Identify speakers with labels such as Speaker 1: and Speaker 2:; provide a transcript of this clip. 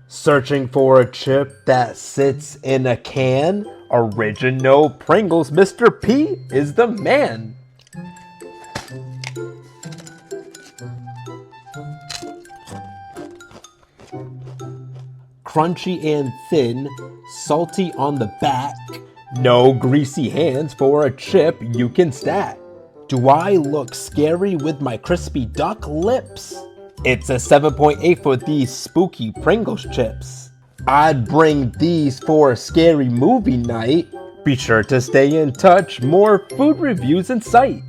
Speaker 1: Searching for a chip that sits in a can? Original Pringles, Mr. P is the man. Crunchy and thin, salty on the back. No greasy hands for a chip you can stack. Do I look scary with my crispy duck lips? It's a 7.8 for these spooky Pringles chips. I'd bring these for a scary movie night. Be sure to stay in touch, more food reviews in sight.